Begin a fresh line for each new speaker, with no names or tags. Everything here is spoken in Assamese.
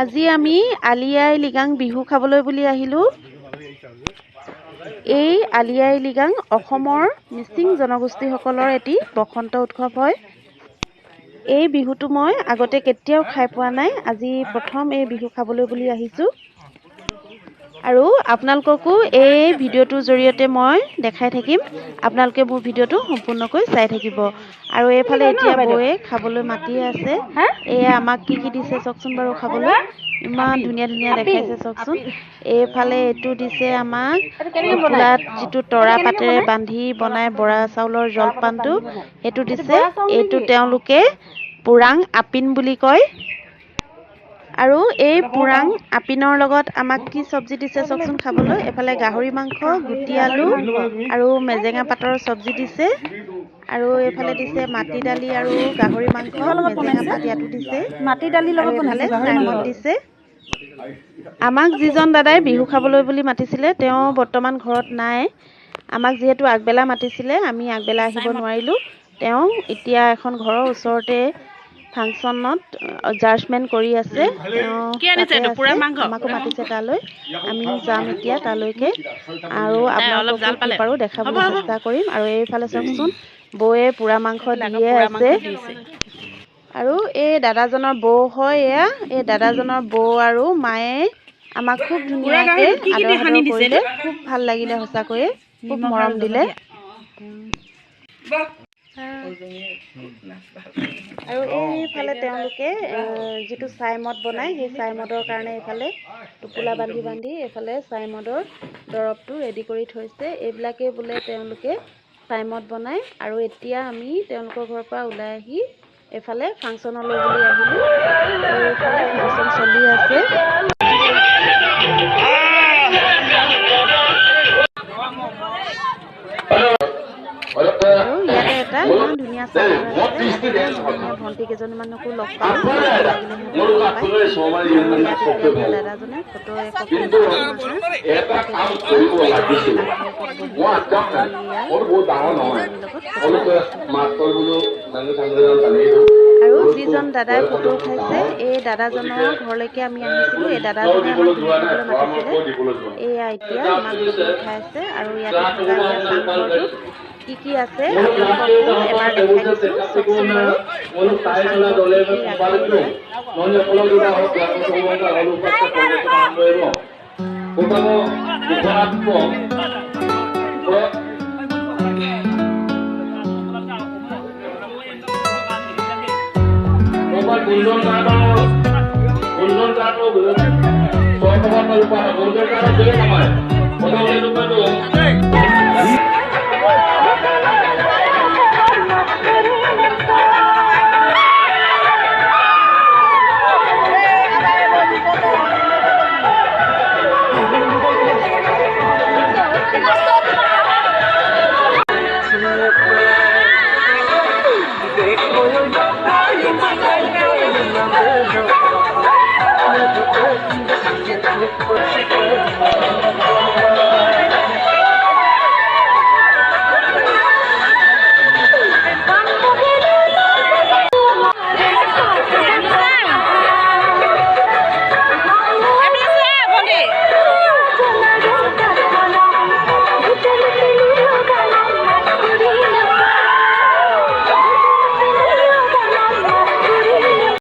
আজি আমি আলি আই লৃগাং বিহু খাবলৈ বুলি আহিলোঁ। এই আলি আই লৃগাং অসমৰ মিচিং জনগোষ্ঠীসকলৰ এটি বসন্ত উৎসৱ হয়। এই বিহুটো মই আগতে কেতিয়াও খাই পোৱা নাই, আজি প্ৰথম এই বিহু খাবলৈ বুলি আহিছোঁ। আৰু আপোনালোককো এই ভিডিঅ'টোৰ জৰিয়তে মই দেখাই থাকিম, আপোনালোকে মোৰ ভিডিঅ'টো সম্পূৰ্ণকৈ চাই থাকিব। আৰু এইফালে এতিয়া বৌয়ে খাবলৈ মাতি আছে। এয়া আমাক কি কি দিছে চাওকচোন বাৰু খাবলৈ, ইমান ধুনীয়া ধুনীয়া দেখাইছে চাওকচোন। এইফালে এইটো দিছে আমাক টোপোলাত যিটো তৰা পাতেৰে বান্ধি বনাই বৰা চাউলৰ জলপানটো, সেইটো দিছে। এইটো তেওঁলোকে পুৰাং আপিন বুলি কয়। আৰু এই পুৰাং আপিনৰ লগত আমাক কি চব্জি দিছে চাওকচোন খাবলৈ। এফালে গাহৰি মাংস, গুটি আলু আৰু মেজেঙা পাতৰ চব্জি দিছে। আৰু এইফালে দিছে মাটি দালি আৰু গাহৰি মাংস, মেজেঙা পাত ইয়াতো দিছে। আৰু এইফালে চাইমদ দিছে। আমাক যিজন দাদাই বিহু খাবলৈ বুলি মাতিছিলে তেওঁ বৰ্তমান ঘৰত নাই। আমাক যিহেতু আগবেলা মাতিছিলে, আমি আগবেলা আহিব নোৱাৰিলোঁ। তেওঁ এতিয়া এখন ঘৰৰ ওচৰতে ফাংচনত জাজমেণ্ট কৰি আছে, আমাকো মাতিছে তালৈ। আমি যাম এতিয়া তালৈকে আৰু আপোনালোককো কি পাৰোঁ দেখাবলৈ চেষ্টা কৰিম। আৰু এইফালে চাওকচোন বৌয়ে পুৰা মাংস দিয়ে আছে। আৰু এই দাদাজনৰ বৌ হয় এয়া, এই দাদাজনৰ বৌ আৰু মায়ে আমাক খুব ধুনীয়াকৈ আদৰ সাদৰ কৰিলে, খুব ভাল লাগিলে সঁচাকৈয়ে, খুব মৰম দিলে। আৰু এইফালে তেওঁলোকে যিটো চাইমদ বনায়, সেই চাইমদৰ কাৰণে এইফালে টোপোলা বান্ধি বান্ধি এইফালে চাইমদৰ দৰৱটো ৰেডি কৰি থৈছে। এইবিলাকেই বোলে তেওঁলোকে চাইমদ বনায়। আৰু এতিয়া আমি তেওঁলোকৰ ঘৰৰ পৰা ওলাই আহি এইফালে ফাংচনলৈ বুলি আহিলোঁ। এইফালে ফাংচন চলি আছে। আৰু ইয়াতে এটা ইমান ধুনীয়া চাদৰ আছিলে, ধুনীয়া ভণ্টি কেইজনীমানকো লগ পালোঁ, ভাল লাগিলে সিহঁতক লগ পাই। আৰু ইয়াত এতিয়া মোৰ দাদাজনে ফটো একপি আৰু যিজন দাদাই ফটো উঠাইছে, এই দাদাজনৰ ঘৰলৈকে আমি আহিছিলোঁ। এই দাদাজনে আমাক বিহু খাবলৈ মাতিছিলে। এয়া এতিয়া আমাক ফটো উঠাই আছে। আৰু ইয়াতে থকা এতিয়া চাংঘৰটোত কি কি আছে আপোনালোককো এবাৰ দেখাই দিছোঁ চাওকচোন বাৰু।